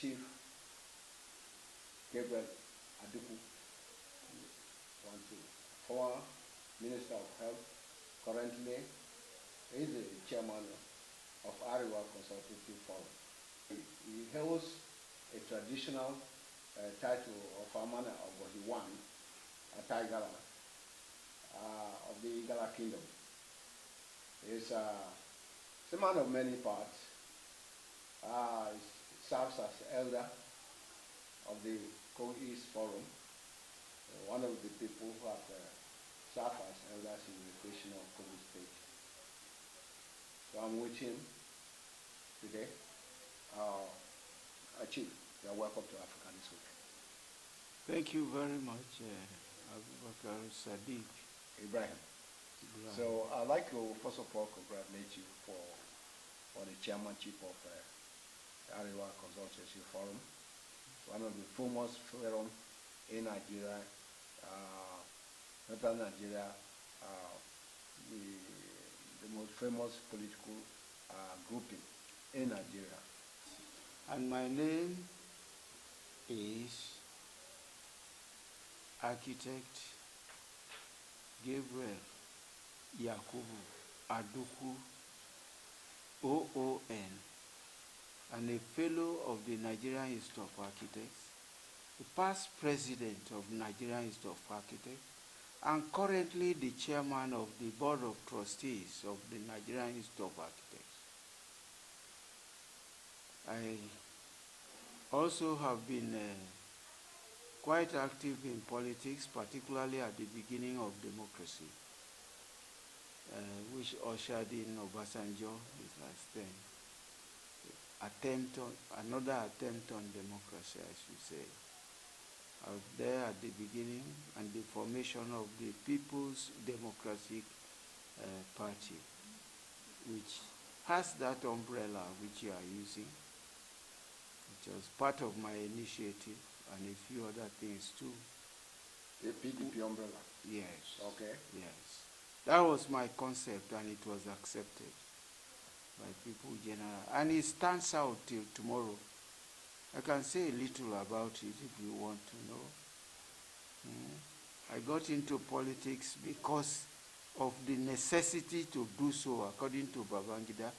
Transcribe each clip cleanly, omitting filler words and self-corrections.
Chief Gabriel Aduku, former Minister of Health, currently is the chairman of Arewa Consultative Forum. He holds a traditional title of Amana Ogohi Atta, Igala, of the Igala Kingdom. He's a man of many parts. He serves as elder of the Kogi Forum, one of the people who have served as elders in the creation of Kogi State. So I'm with him today. Chief, you're welcome to Africa this week. Thank you very much, Abubakar Sadiq. Ibrahim. So I'd like to first of all congratulate you for the chairmanship of Arewa Consultative Forum, one of the foremost forum in Nigeria, Northern Nigeria, the most famous political grouping in Nigeria. And my name is Architect Gabriel Yakubu Aduku, OON, and a fellow of the Nigerian Institute of Architects, the past president of Nigerian Institute of Architects, and currently the chairman of the Board of Trustees of the Nigerian Institute of Architects. I also have been quite active in politics, particularly at the beginning of democracy, which ushered in Obasanjo, his last term. Another attempt on democracy, I should say. I was there at the beginning and the formation of the People's Democratic Party, which has that umbrella which you are using. It was part of my initiative and a few other things too. The PDP umbrella? Yes. Okay. Yes. That was my concept and it was accepted by people in general. And it stands out till tomorrow. I can say a little about it if you want to know. I got into politics because of the necessity to do so, according to Babangida,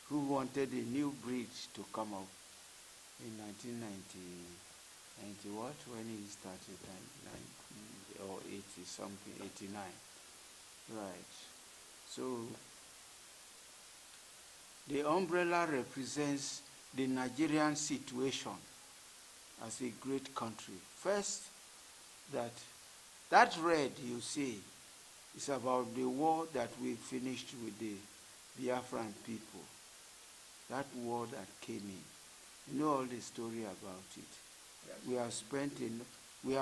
who wanted a new breed to come up in 1990, what? When he started, 19 or 80 something, 89. Right. So the umbrella represents the Nigerian situation as a great country. First, that red you see is about the war that we finished with the Biafran people. That war that came in. You know all the story about it. Yes. We have spent we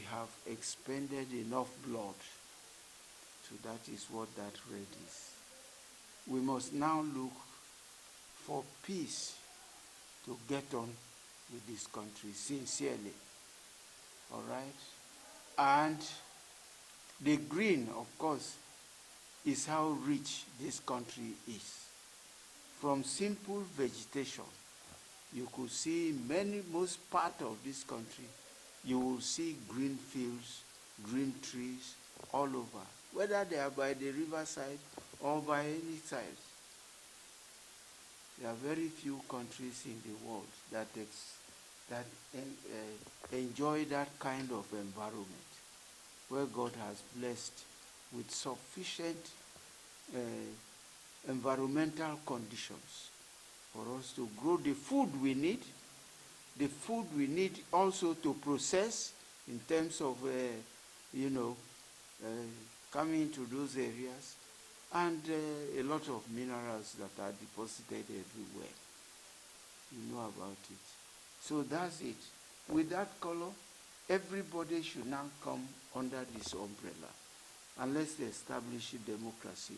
have expended enough blood. So that is what that red is. We must now look for peace to get on with this country sincerely. All right? And the green, of course, is how rich this country is. From simple vegetation, you could see most part of this country, you will see green fields, green trees all over, whether they are by the riverside or by any side. There are very few countries in the world that enjoy that kind of environment, where God has blessed with sufficient environmental conditions for us to grow the food we need also to process in terms of, coming into those areas, and a lot of minerals that are deposited everywhere. You know about it. So that's it. With that color, everybody should now come under this umbrella, and let's establish a democracy.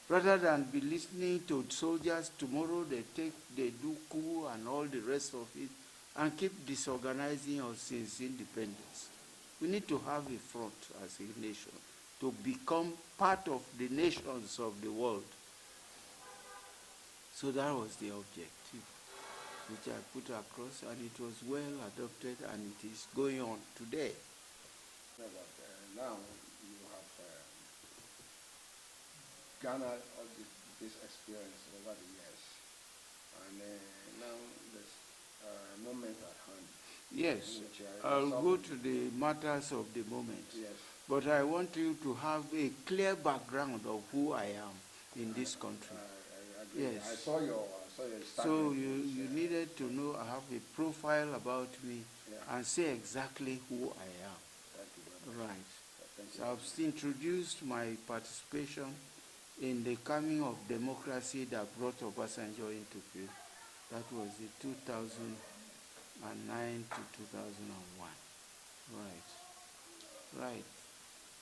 Rather than be listening to soldiers tomorrow, they do coup and all the rest of it, and keep disorganizing us since independence. We need to have a front as a nation to become part of the nations of the world. So that was the objective. which I put across, and it was well adopted, and it is going on today. But now you have garnered all this experience over the years, and now there's a moment at hand. Yes, I'll go to the matters of the moment. Yes. But I want you to have a clear background of who I am in this country. I agree. Yes. I saw your so you needed to know, I have a profile about me, yeah, and say exactly who I am. Thank you very much. Right. So I've introduced my participation in the coming of democracy that brought Obasanjo into field. That was the 2009 to 2001. Right.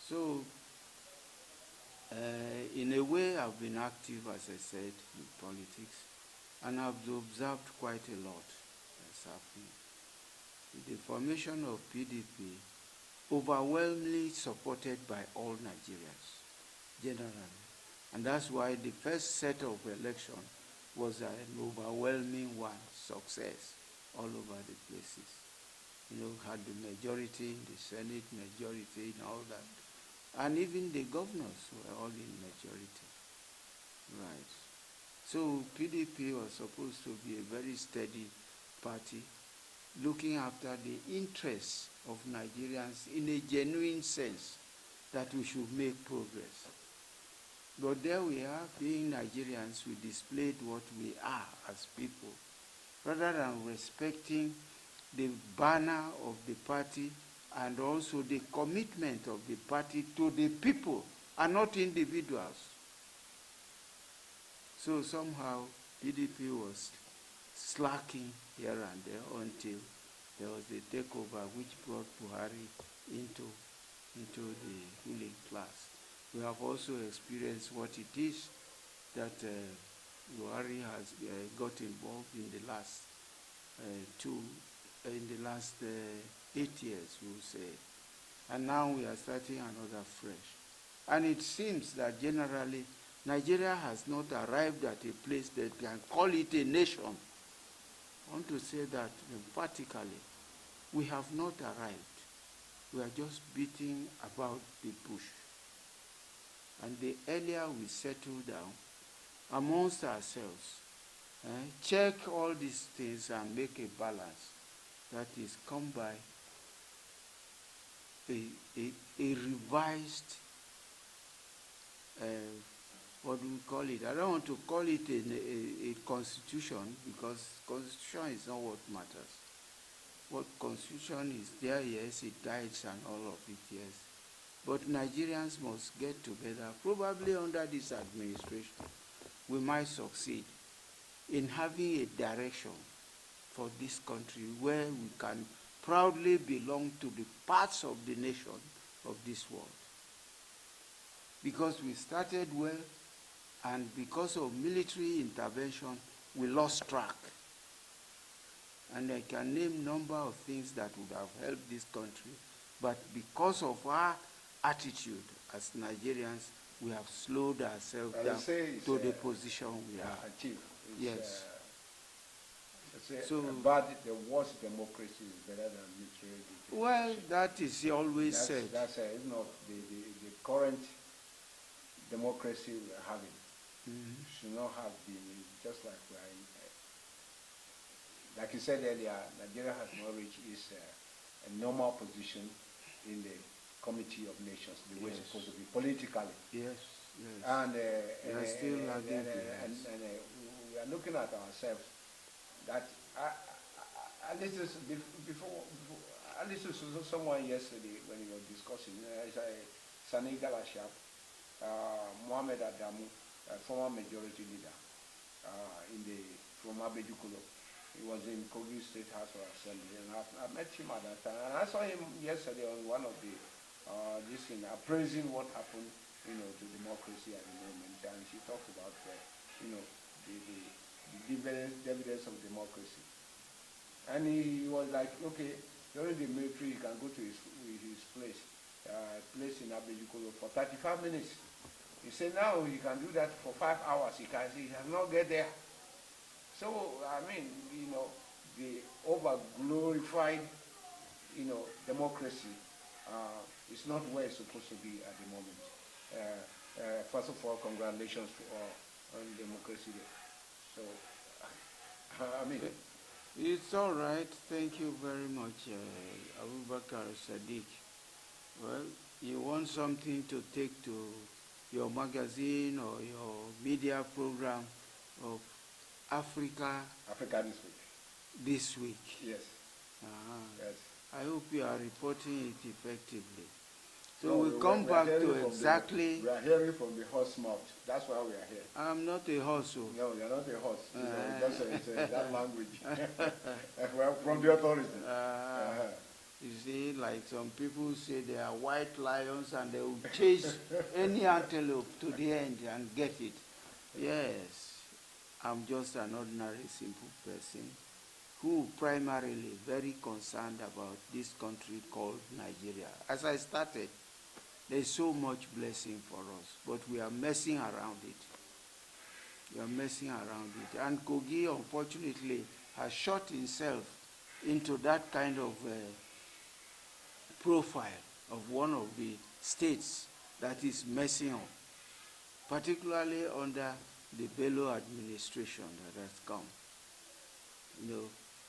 So, in a way, I've been active, as I said, in politics, and I've observed quite a lot that's happening. The formation of PDP, overwhelmingly supported by all Nigerians, generally. And that's why the first set of election was an overwhelming one, success all over the places. You know, had the majority in the Senate, majority in all that. And even the governors were all in majority. Right. So PDP was supposed to be a very steady party, looking after the interests of Nigerians in a genuine sense, that we should make progress. But there we are, being Nigerians, we displayed what we are as people, rather than respecting the banner of the party and also the commitment of the party to the people and not individuals. So somehow PDP was slacking here and there until there was the takeover which brought Buhari into the ruling class. We have also experienced what it is that Buhari has got involved in the last 8 years, we will say. And now we are starting another fresh. And it seems that generally Nigeria has not arrived at a place that can call it a nation. I want to say that emphatically, we have not arrived. We are just beating about the bush. And the earlier we settle down amongst ourselves, check all these things and make a balance, that is come by a revised, what do we call it? I don't want to call it a constitution, because constitution is not what matters. What constitution is there, yes, it dies and all of it, yes. But Nigerians must get together, probably under this administration, we might succeed in having a direction for this country where we can proudly belong to the parts of the nation of this world. Because we started well, and because of military intervention, we lost track. And I can name a number of things that would have helped this country, but because of our attitude as Nigerians, we have slowed ourselves down to the position we are. Achieved. Yes. So the worst democracy is better than military dictatorship. Well, that is always said. That's not the current democracy we are having. Mm-hmm. Should not have been just like we are in. Like you said earlier, Nigeria has not reached its a normal position in the Committee of Nations, the way it's supposed to be politically. Yes. And we are still lagging and we are looking at ourselves that at least before at least someone yesterday when he was discussing Igala Mohammed Adamu, former majority leader from Abejukulo. He was in Kogi State House of Assembly, and I met him at that time. And I saw him yesterday on one of the appraising what happened, to democracy at the moment. And she talked about, the dividends of democracy. And he was like, okay, during the military, he can go to his place in Abejukulo for 35 minutes. He said now he can do that for 5 hours. He cannot get there. So, I mean, the over-glorified, democracy is not where it's supposed to be at the moment. First of all, congratulations on democracy day. So, I mean... It's all right. Thank you very much, Abubakar Sadiq. Well, you want something to take to your magazine or your media program of Africa this week. This week. Yes. Yes. I hope you are reporting it effectively. So we come back to exactly... We are hearing from the horse mouth. That's why we are here. I'm not a horse. No, you're not a horse. It's that language. Well, from the authority. You see, like some people say they are white lions and they will chase any antelope to the end and get it. Yes, I'm just an ordinary, simple person who primarily very concerned about this country called Nigeria. As I started, there's so much blessing for us, but we are messing around it. We are messing around it. And Kogi, unfortunately, has shot himself into that kind of profile of one of the states that is messing up, particularly under the Bello administration that has come.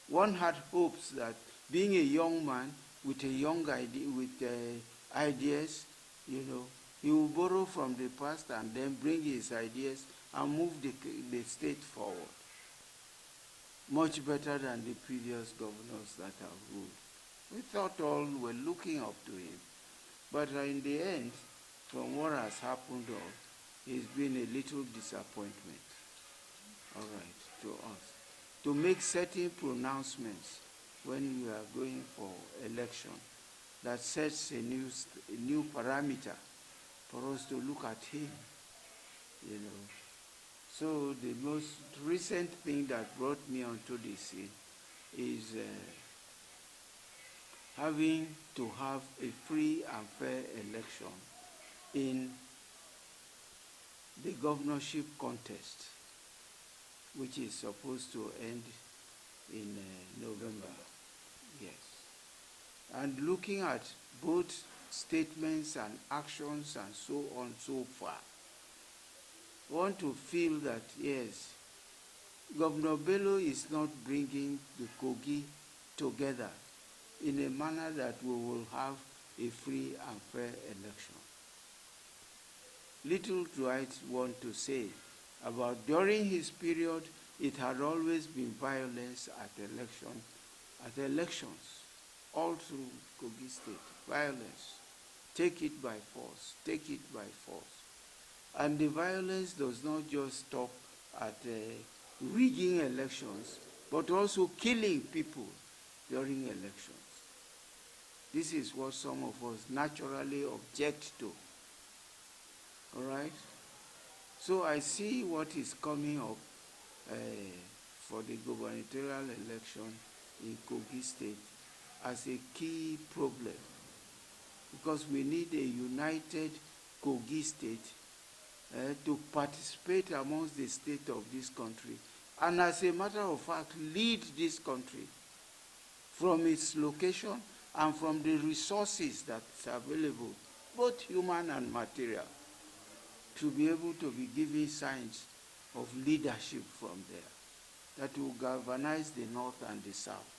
One had hopes that being a young man with a young idea, with ideas, he will borrow from the past and then bring his ideas and move the state forward. Much better than the previous governors that have ruled. We thought all were looking up to him. But in the end, from what has happened, it's been a little disappointment, all right, to us. To make certain pronouncements when we are going for election that sets a new parameter for us to look at him, So the most recent thing that brought me onto this scene is having to have a free and fair election in the governorship contest, which is supposed to end in November. Yes. And looking at both statements and actions and so on so far, want to feel that, yes, Governor Bello is not bringing the Kogi together in a manner that we will have a free and fair election. Little do I want to say about during his period, it had always been violence at elections, all through Kogi State, violence. Take it by force, take it by force. And the violence does not just stop at rigging elections, but also killing people during elections. This is what some of us naturally object to. All right? So I see what is coming up for the gubernatorial election in Kogi State as a key problem, because we need a united Kogi State to participate amongst the state of this country, and as a matter of fact, lead this country from its location and from the resources that's available, both human and material, to be able to be giving signs of leadership from there that will galvanize the North and the South.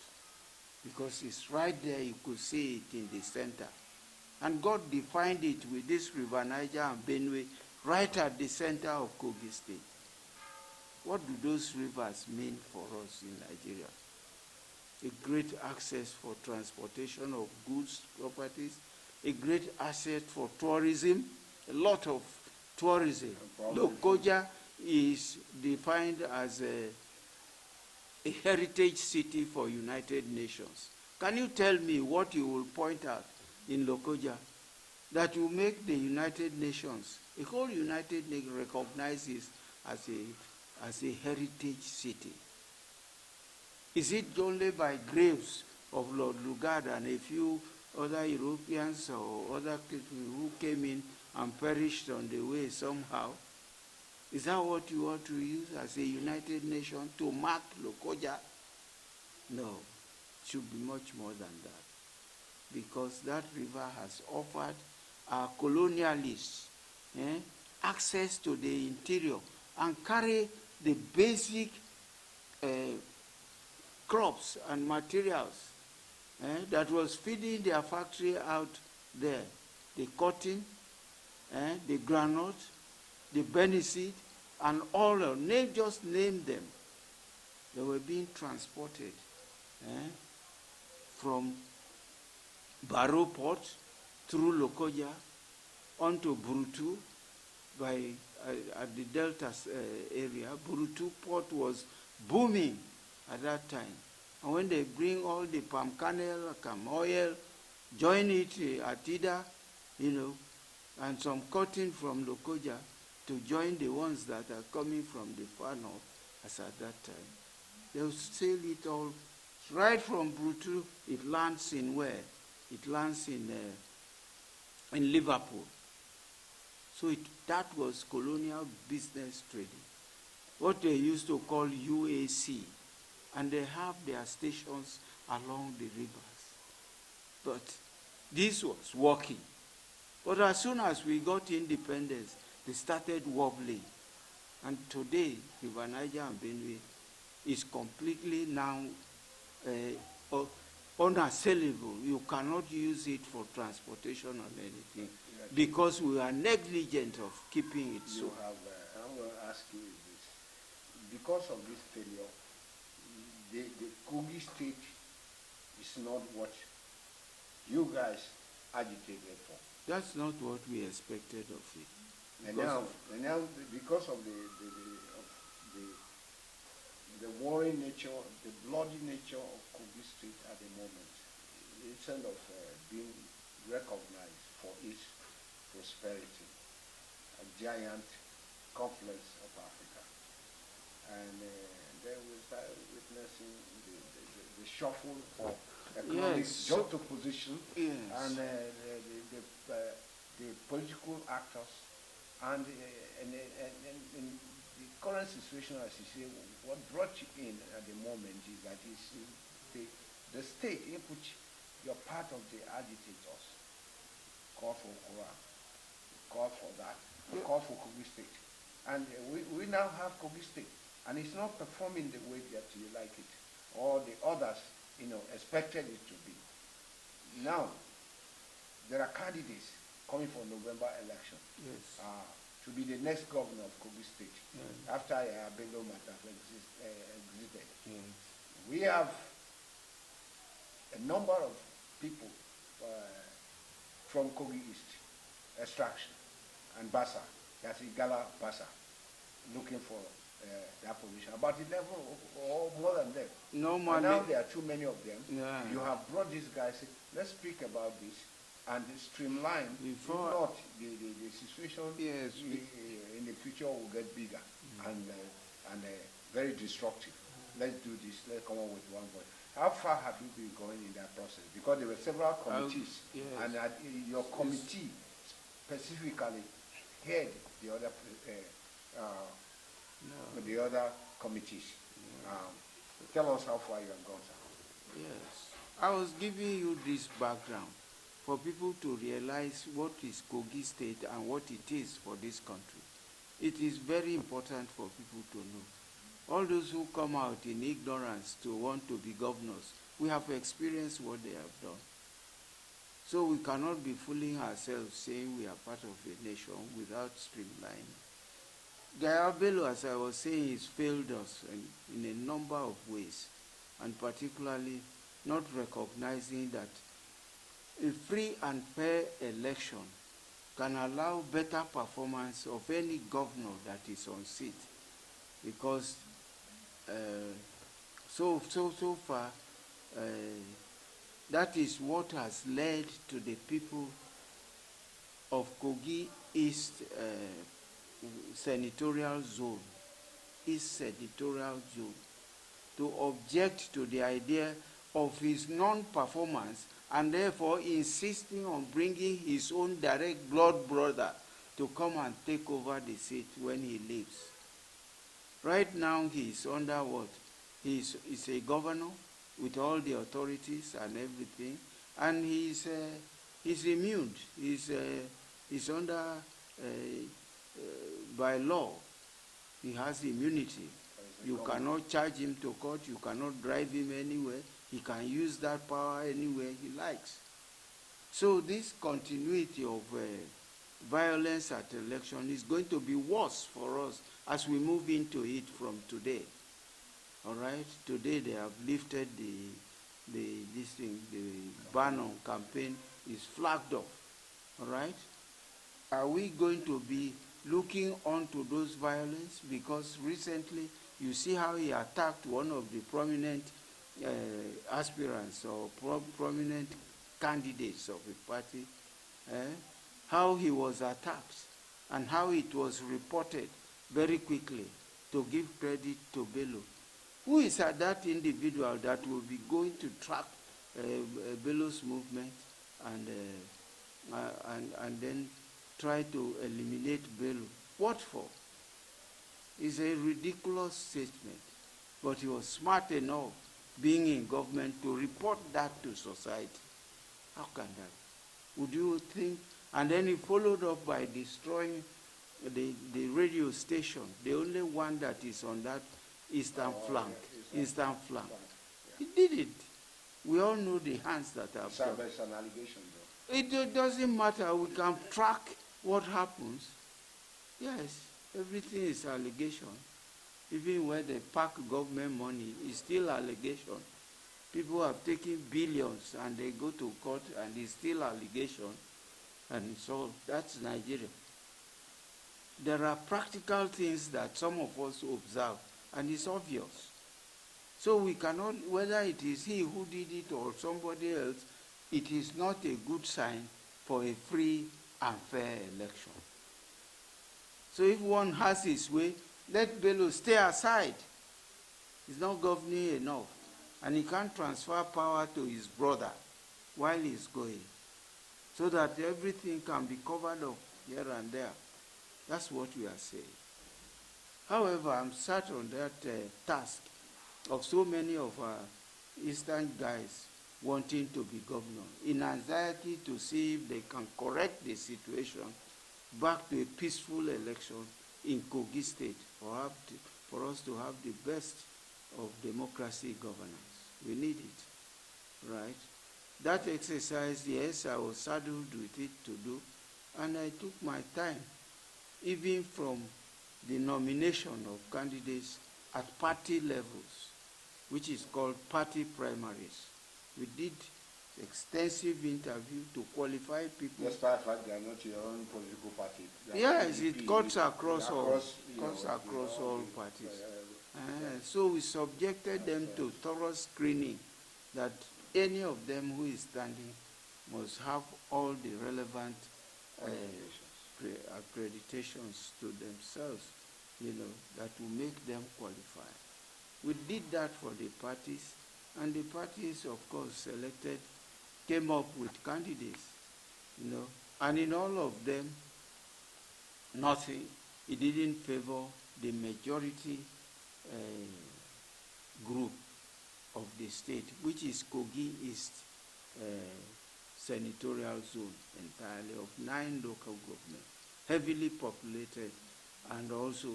Because it's right there, you could see it in the center. And God defined it with this River Niger and Benue right at the center of Kogi State. What do those rivers mean for us in Nigeria? A great access for transportation of goods, properties, a great asset for tourism, a lot of tourism. Lokoja is defined as a heritage city for United Nations. Can you tell me what you will point out in Lokoja that will make the United Nations, the whole United Nations recognizes as a heritage city? Is it only by graves of Lord Lugard and a few other Europeans or other people who came in and perished on the way somehow? Is that what you want to use as a United Nation to mark Lokoja? No, it should be much more than that. Because that river has offered our colonialists access to the interior and carry the basic crops and materials that was feeding their factory out there. The cotton, the granite, the beniseed, and all of them, just name them. They were being transported from Barrow Port through Lokoja onto Burutu at the Delta area. Burutu Port was booming at that time. And when they bring all the palm kernel, palm oil, join it at Ida, and some cotton from Lokoja to join the ones that are coming from the far north, as at that time. They'll sail it all right from Burutu. It lands in where? It lands in Liverpool. So that was colonial business trading, what they used to call UAC. And they have their stations along the rivers. But this was working. But as soon as we got independence, they started wobbling. And today, River Niger and Benue is completely now unassailable. You cannot use it for transportation or anything because we are negligent of keeping it so. I will ask you this. Because of this failure, the Kogi state is not what you guys agitated for. That's not what we expected of it. And now, because of the warring nature, the bloody nature of Kogi state at the moment, instead of being recognized for its prosperity, a giant complex of Africa. And then we start witnessing the shuffle for economic juxtaposition, and the political actors, and the current situation, as you say, what brought you in at the moment is that it's the state in which you're part of the agitators call for Quran, call for that, call for Kogi state. And we now have Kogi state. And it's not performing the way that you like it, or the others, expected it to be. Now, there are candidates coming for November election to be the next governor of Kogi State after Bello Matter exited. We have a number of people from Kogi East extraction and Bassa, that's Igala Bassa, looking for that position, about 11 or more than them. Normally, and now there are too many of them. Yeah. You have brought these guys, let's speak about this and streamline. Before, if not, the situation in the future will get bigger and very destructive. Let's do this, let's come up with one voice. How far have you been going in that process? Because there were several committees, and your committee specifically head the other the other committees. Tell us how far you have gone, sir. Yes. I was giving you this background for people to realize what is Kogi State and what it is for this country. It is very important for people to know. All those who come out in ignorance to want to be governors, we have experienced what they have done. So we cannot be fooling ourselves saying we are part of a nation without streamlining. Gabriel, as I was saying, has failed us in a number of ways, and particularly not recognizing that a free and fair election can allow better performance of any governor that is on seat. Because so far, that is what has led to the people of Kogi East Senatorial Zone, to object to the idea of his non-performance and therefore insisting on bringing his own direct blood brother to come and take over the seat when he leaves. Right now, he's under what? He's a governor with all the authorities and everything, and he's immune. He's under, by law, he has immunity. You cannot charge him to court. You cannot drive him anywhere. He can use that power anywhere he likes. So this continuity of violence at election is going to be worse for us as we move into it from today. All right? Today they have lifted the ban on campaign is flagged off. All right? Are we going to be looking onto those violence? Because recently, you see how he attacked one of the prominent aspirants or prominent candidates of a party, how he was attacked and how it was reported very quickly to give credit to Bello. Who is that individual that will be going to track Bello's movement and then try to eliminate Bello? What for? It's a ridiculous statement, but he was smart enough, being in government, to report that to society. How can that? Would you think? And then he followed up by destroying the radio station, the only one that is on that eastern flank. Yeah, eastern flank. Yeah. He did it. We all know the hands that have done. It's an allegation, though. It doesn't matter. We can track what happens. Yes, everything is allegation. Even when they pack government money, it's still allegation. People have taken billions and they go to court and it's still allegation. And so that's Nigeria. There are practical things that some of us observe, and it's obvious. So we cannot, whether it is he who did it or somebody else, it is not a good sign for a free and fair election. So if one has his way, let Bello stay aside. He's not governing enough. And he can't transfer power to his brother while he's going, so that everything can be covered up here and there. That's what we are saying. However, I'm sat on that task of so many of our Eastern guys wanting to be governor, in anxiety to see if they can correct the situation back to a peaceful election in Kogi State for us to have the best of democracy governance. We need it, right? That exercise, yes, I was saddled with it to do, and I took my time, even from the nomination of candidates at party levels, which is called party primaries. We did extensive interview to qualify people. Despite the fact they are not your own political party. Yes, it cuts across all parties. So we subjected them to thorough screening, that any of them who is standing must have all the relevant accreditations to themselves, that will make them qualify. We did that for the parties, and the parties, of course, selected, came up with candidates, and in all of them, nothing. It didn't favor the majority group of the state, which is Kogi East Senatorial Zone entirely, of 9 local governments, heavily populated, and also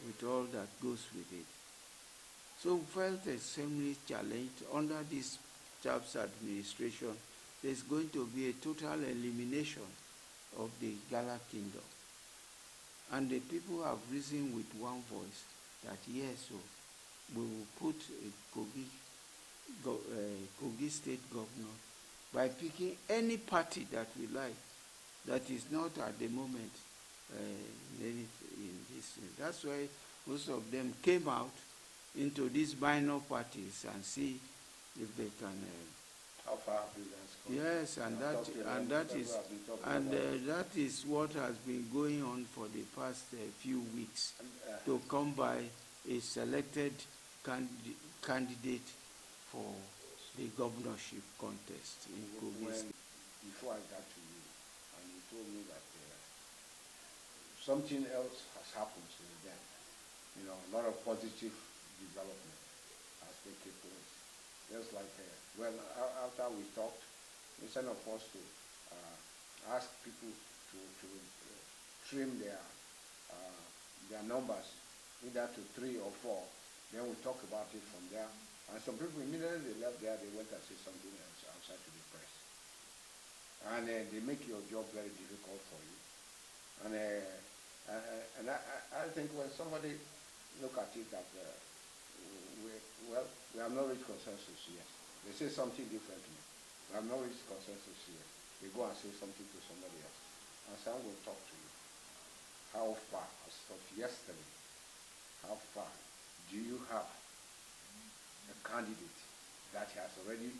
with all that goes with it. So we felt extremely challenged. Under this chap's administration, there's going to be a total elimination of the Igala kingdom. And the people have risen with one voice that yes, so we will put a Kogi state governor by picking any party that we like, that is not at the moment in this. That's why most of them came out into these minor parties and see if they can. How far have you guys gone? Yes, that is what has been going on for the past few weeks, to come by a selected candidate for the governorship contest in Kogi State. Before I got to you, and you told me that something else has happened since then. You know, a lot of positive development has taken place. Just like, after we talked, instead of us to ask people to trim their numbers, either to 3 or 4, then we talk about it from there. And some people immediately they left there, they went and said something else outside to the press. And they make your job very difficult for you. And I think when somebody look at it that we have not reached consensus yet. They say something differently. We have not reached consensus yet. They go and say something to somebody else. And someone will talk to you. How far, as of yesterday, how far do you have a candidate that has already,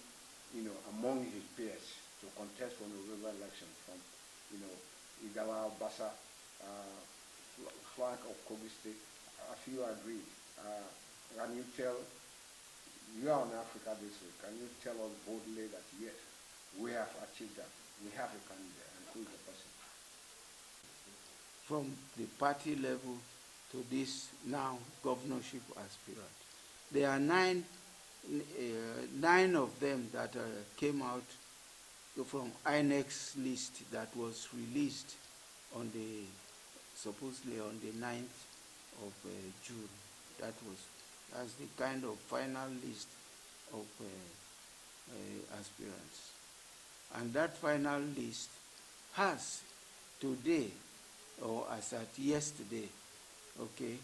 among his peers to contest for November election from, Igala, Bassa, flank of Kogi State? A few agreed. Can you tell, you are on Africa this week, can you tell us boldly that yes, we have achieved that, we have a candidate, and who is the person? From the party level to this now governorship aspirant, there are nine of them that came out from INEC's list that was released on supposedly on the 9th of June. That's the kind of final list of aspirants. And that final list has today, or as at yesterday, okay,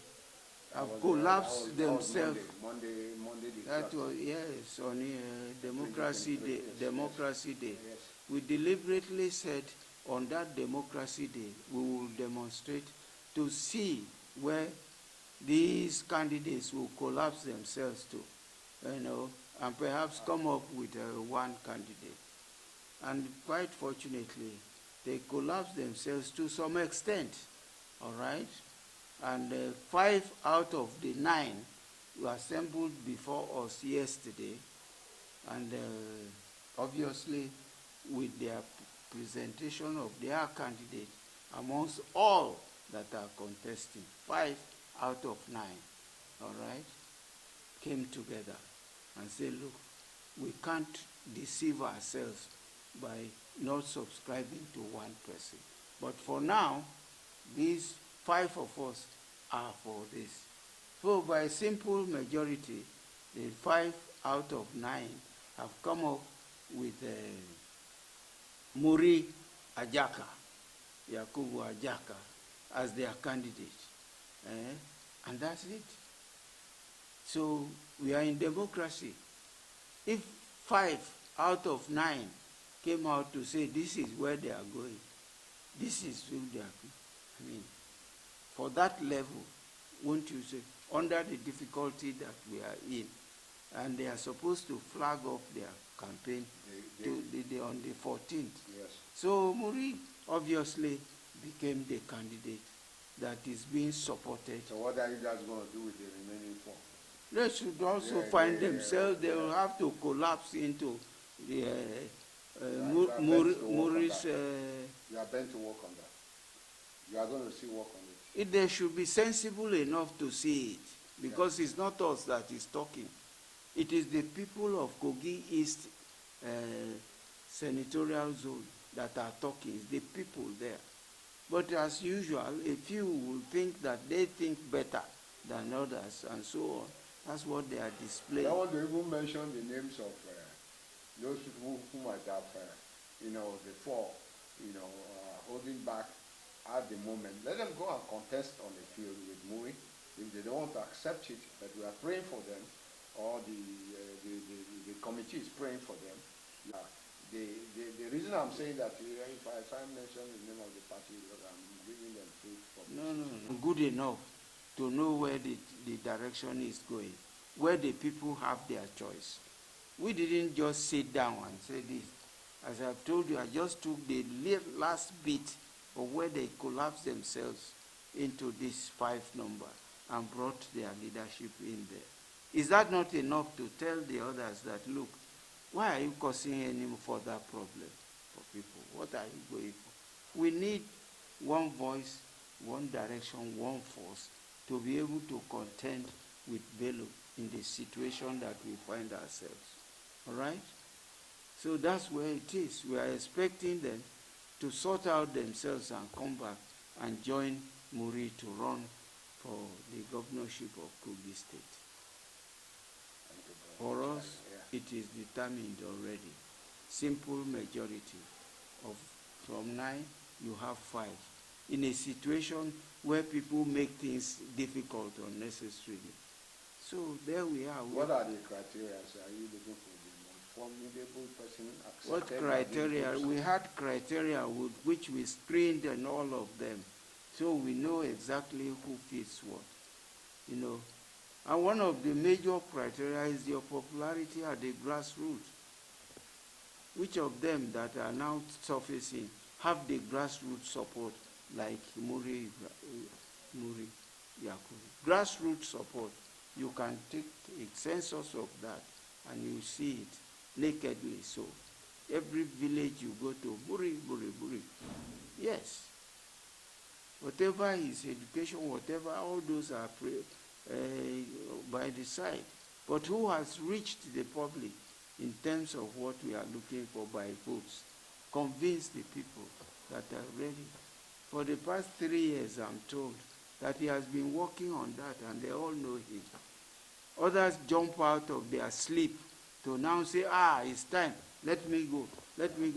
have collapsed themselves. Monday. That was, yes, on Democracy Day. Democracy Day. Yes. We deliberately said on that Democracy Day we will demonstrate to see where these candidates will collapse themselves to, and perhaps come up with one candidate. And quite fortunately, they collapsed themselves to some extent, all right? And 5 out of the 9 were assembled before us yesterday, and obviously with their presentation of their candidate amongst all that are contesting, 5 out of 9, all right, came together and said, look, we can't deceive ourselves by not subscribing to one person. But for now, these 5 of us are for this. So by a simple majority, the 5 out of 9 have come up with Muri Ajaka, Yakubu Ajaka, as their candidate. And that's it. So we are in democracy. If 5 out of 9 came out to say this is where they are going, this is who they are going, I mean, for that level, won't you say, under the difficulty that we are in, and they are supposed to flag off their campaign on the 14th. Yes. So Muri obviously became the candidate that is being supported. So what are you guys going to do with the remaining 4? They should also find themselves, they will have to collapse into the Muri's... You are bent to work on that. You are going to see work on it. They should be sensible enough to see it, because it's not us that is talking. It is the people of Kogi East Senatorial Zone that are talking. It's the people there. But as usual, a few will think that they think better than others, and so on. That's what they are displaying. I want to even mention the names of those people who might have, the 4, holding back at the moment. Let them go and contest on the field with Muri. If they don't want to accept it, but we are praying for them, or the committee is praying for them. The reason I'm saying that, if I mention the name of the party, I'm giving them food for No. Good enough to know where the direction is going, where the people have their choice. We didn't just sit down and say this. As I've told you, I just took the last bit of where they collapsed themselves into this 5 number and brought their leadership in there. Is that not enough to tell the others that, look, why are you causing any further problem for people? What are you going for? We need one voice one direction, one force, to be able to contend with Bello in the situation that we find ourselves. All right? So that's where it is. We are expecting them to sort out themselves and come back and join Muri to run for the governorship of Kogi State. For us, it is determined already. Simple majority of from 9, you have 5. In a situation where people make things difficult unnecessarily. So there we are. What are the criteria? Are you looking for the most formidable person? What criteria? We had criteria with which we screened and all of them. So we know exactly who fits what. You know. And one of the major criteria is your popularity at the grassroots. Which of them that are now surfacing have the grassroots support like Muri Yakubu? Grassroots support. You can take a census of that and you see it nakedly. So every village you go to, Muri. Yes. Whatever is education, whatever, all those are by the side. But who has reached the public in terms of what we are looking for by votes? Convince the people that are ready. For the past 3 years, I'm told that he has been working on that, and they all know him. Others jump out of their sleep to now say, it's time, let me go.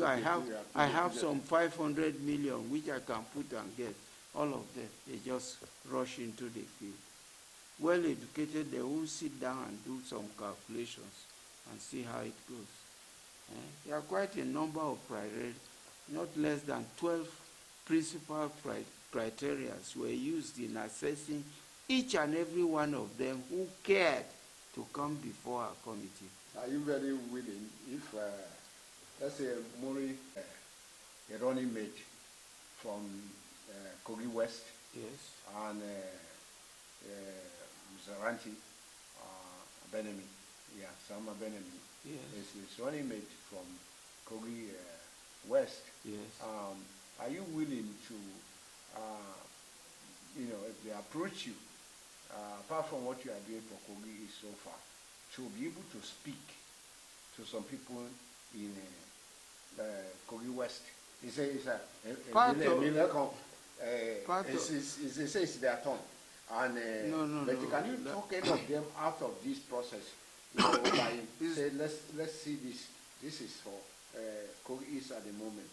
I have some 500 million which I can put and get. All of them, they just rush into the field. Well educated, they will sit down and do some calculations and see how it goes. There are quite a number of criteria, not less than 12 principal criteria were used in assessing each and every one of them who cared to come before our committee. Are you very willing if, let's say, Muri, a running mate from Kogi West, yes, and Zaranti, Benemi, Sama Benemi, yes, is running mate from Kogi West. yes. Are you willing to, if they approach you, apart from what you are doing for Kogi so far, to be able to speak to some people in Kogi West? It's their turn. And can you talk any of them out of this process? Say, let's see this. This is for Kogi East at the moment.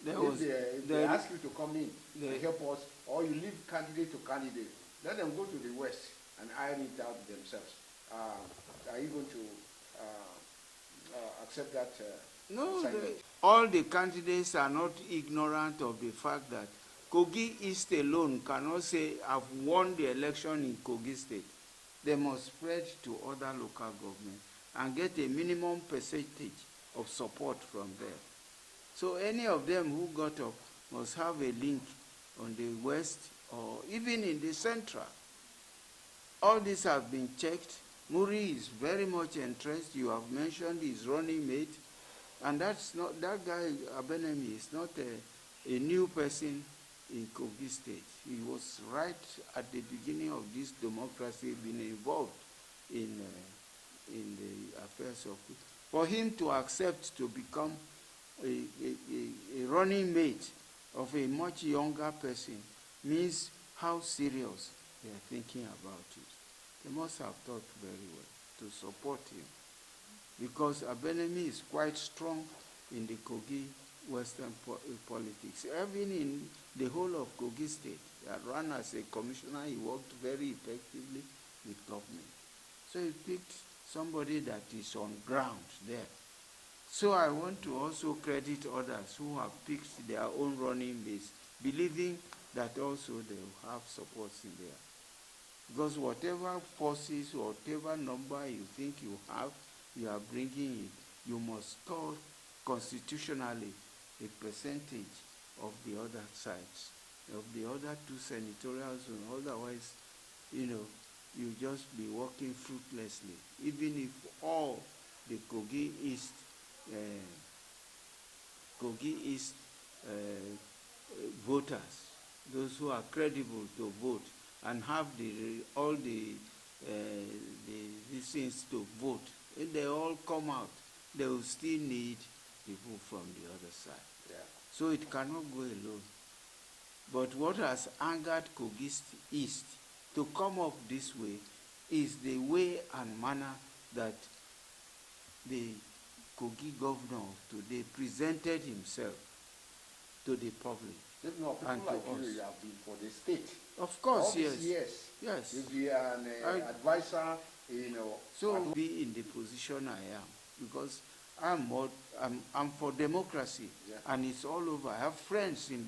If they ask you to come in and help us, or you leave candidate to candidate, let them go to the West and iron it out themselves. Are you going to accept that? No, all the candidates are not ignorant of the fact that Kogi East alone cannot say, I've won the election in Kogi State. They must spread to other local governments and get a minimum percentage of support from there. So any of them who got up must have a link on the West or even in the Central. All this have been checked. Muri is very much entrenched. You have mentioned his running mate. And that's not, that guy, Abenemi, is not a new person in Kogi State. He was right at the beginning of this democracy being involved in the affairs of it. For him to accept to become a running mate of a much younger person means how serious they are thinking about it. They must have thought very well to support him, because Abenemi is quite strong in the Kogi Western politics. Even in the whole of Kogi State, that ran as a commissioner, he worked very effectively with government. So he picked somebody that is on ground there. So I want to also credit others who have picked their own running mates, believing that also they will have supports in there. Because whatever forces, whatever number you think you are bringing in, you must score constitutionally a percentage of the other sides, of the other two senatorials, and otherwise, you just be working fruitlessly. Even if all the Kogi East voters those who are credible to vote and have all these things to vote, if they all come out, they will still need people from the other side. Yeah. So it cannot go alone. But what has angered Kogi East to come up this way is the way and manner that the Kogi governor of today presented himself to the public. No, people and like to you, us. you have been for the state. Of course, all yes. These years. Yes. You'll be an advisor, So be in the position I am, because I'm for democracy, yeah. and it's all over. I have friends in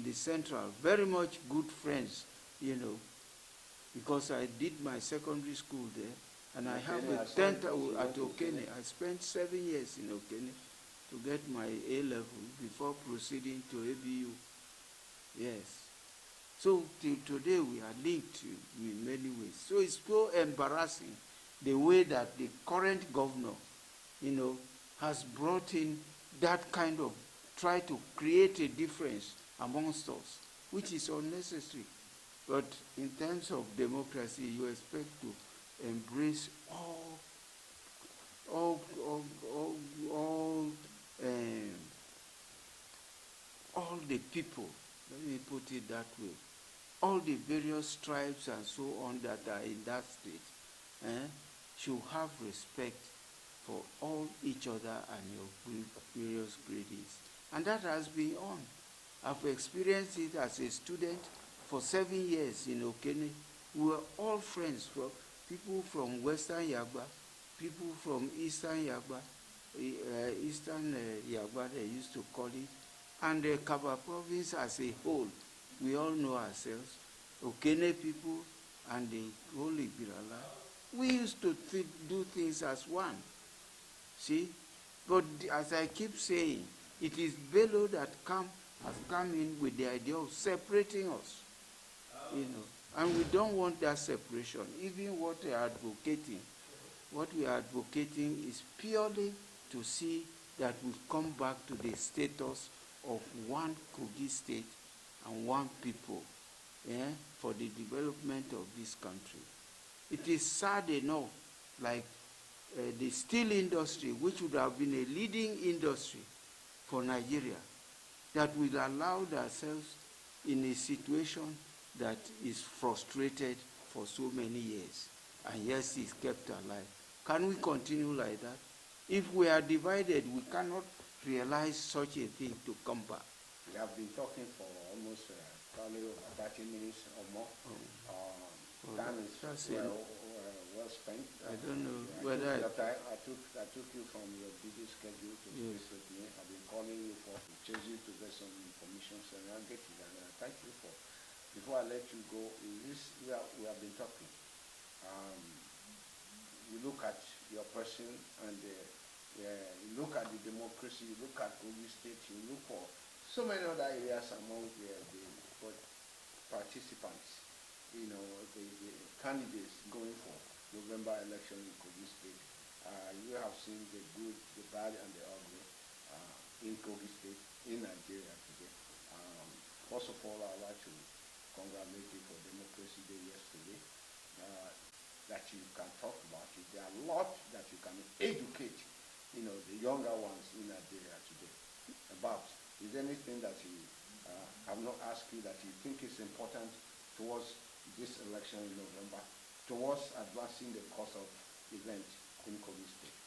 the central, very much good friends, because I did my secondary school there, and I have a tent at Okene. I spent 7 years in Okene to get my A level before proceeding to ABU. Yes. So till today we are linked in many ways. So it's so embarrassing the way that the current governor, has brought in that kind of, try to create a difference amongst us, which is unnecessary. But in terms of democracy, you expect to embrace all the people, let me put it that way, all the various tribes and so on that are in that state, should have respect for all each other and your various gradings. And that has been on. I've experienced it as a student for 7 years in Okene. We were all friends, people from Western Yagba, people from Eastern Yagba, Yagba they used to call it, and the Kaba province as a whole. We all know ourselves, Okene people and the whole Igala. We used to do things as one. See? But as I keep saying, it is Bello that has come in with the idea of separating us. And we don't want that separation. Even what we are advocating is purely to see that we come back to the status of one Kogi state and one people, for the development of this country. It is sad enough, like the steel industry, which would have been a leading industry for Nigeria, that we allowed ourselves in a situation that is frustrated for so many years, and yes, is kept alive. Can we continue like that? If we are divided, we cannot realize such a thing to come back. We have been talking for almost probably 30 minutes or more. Time is well spent. I don't know whether I took you from your busy schedule to speak with me. I've been calling you to chase you to get some information, so I'll get it. And thank you for. Before I let you go, we have been talking. You look at your person, and you look at the democracy. You look at Kogi State. You look for so many other areas among the participants, the candidates going for November election in Kogi State. You have seen the good, the bad, and the ugly in Kogi State, in Nigeria today. First of all, I'd like to congratulate you for Democracy Day yesterday, that you can talk about it. There are a lot that you can educate, the younger ones in Nigeria today about. Is there anything that you have not asked you that you think is important towards this election in November, towards advancing the course of events in Kogi State?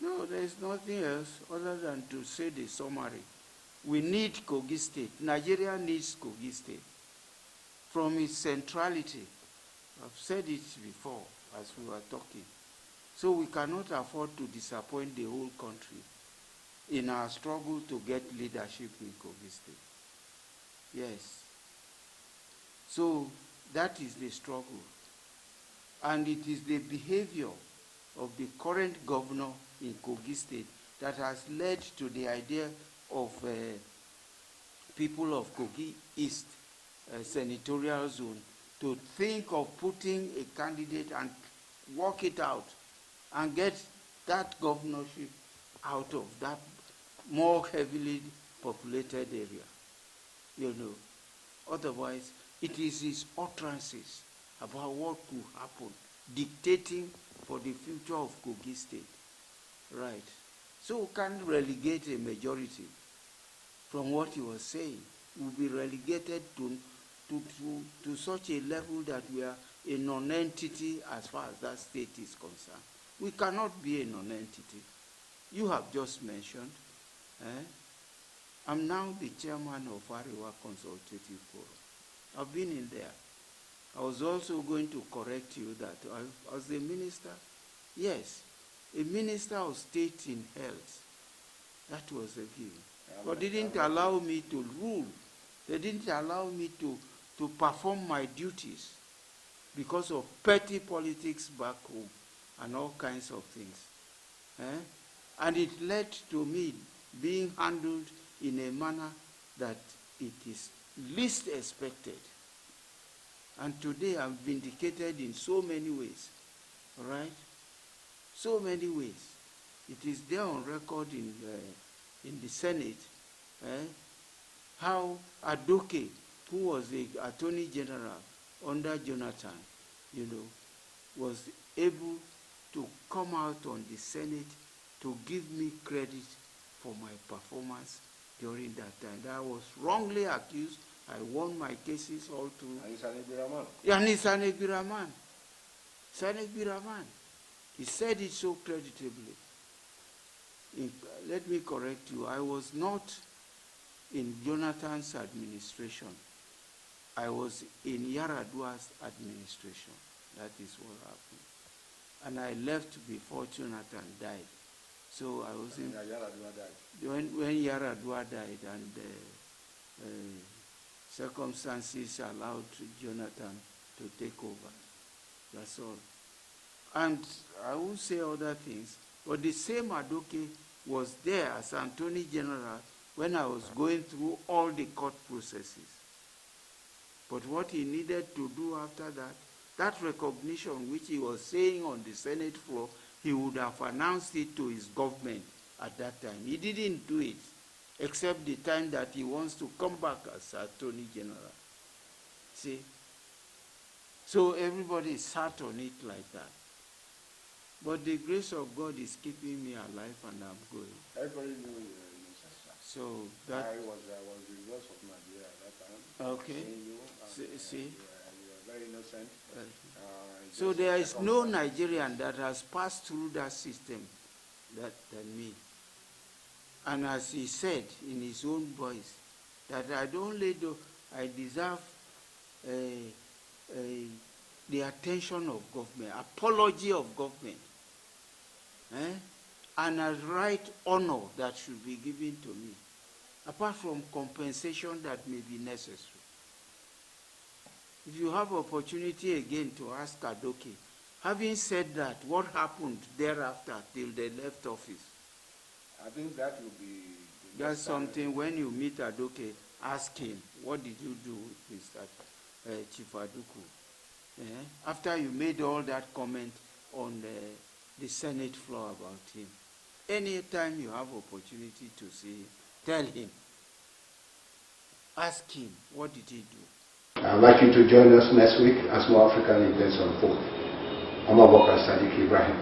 No, there is nothing else other than to say the summary. We need Kogi State. Nigeria needs Kogi State. From its centrality, I've said it before as we were talking. So we cannot afford to disappoint the whole country in our struggle to get leadership in Kogi State. Yes. So that is the struggle. And it is the behavior of the current governor in Kogi State that has led to the idea of people of Kogi East Senatorial Zone to think of putting a candidate and work it out and get that governorship out of that more heavily populated area. you know. Otherwise, it is his utterances about what could happen, dictating for the future of Kogi State. Right. So we can't relegate a majority from what he was saying. We'll be relegated to such a level that we are a non-entity as far as that state is concerned. We cannot be a non-entity. You have just mentioned, I'm now the chairman of Arewa Consultative Forum. I've been in there. I was also going to correct you that as a minister, yes, a minister of state in health, that was a given. But they didn't allow me to rule. They didn't allow me to perform my duties because of petty politics back home and all kinds of things. And it led to me being handled in a manner that it is least expected. And today I'm vindicated in so many ways, all right? So many ways. It is there on record in the Senate, how Aduku, who was the Attorney General under Jonathan, you know, was able to come out on the Senate to give me credit for my performance during that time. That I was wrongly accused. I won my cases all through. And it's an Ibiraman. Yeah, and it's an Ibiraman. It's an Ibiraman. He said it so creditably. Let me correct you. I was not in Jonathan's administration. I was in Yaradua's administration. That is what happened. And I left before Jonathan died. So I was in... Yaradua died. When Yaradua died and circumstances allowed Jonathan to take over. That's all. And I won't say other things, but the same Aduku was there as Attorney General when I was going through all the court processes. But what he needed to do after that, that recognition which he was saying on the Senate floor, he would have announced it to his government at that time. He didn't do it, except the time that he wants to come back as Attorney General. See? So everybody sat on it like that. But the grace of God is keeping me alive and I'm going. Everybody knew you, sister. So that... I was the voice of Nigeria at that time. Okay. See? You were very innocent. So there is no Nigerian that has passed through that system than me. And as he said in his own voice, that I deserve the attention of government, apology of government, and a right honor that should be given to me, apart from compensation that may be necessary. If you have opportunity again to ask Aduku, having said that, what happened thereafter till they left office? I think that will be... That's something when you meet Aduku, ask him, what did you do with that Chief Aduku? After you made all that comment on the Senate floor about him. Anytime you have opportunity to see him, tell him. Ask him, what did he do? I'd like you to join us next week as more African events unfold. I'm Ajaka Ibrahim.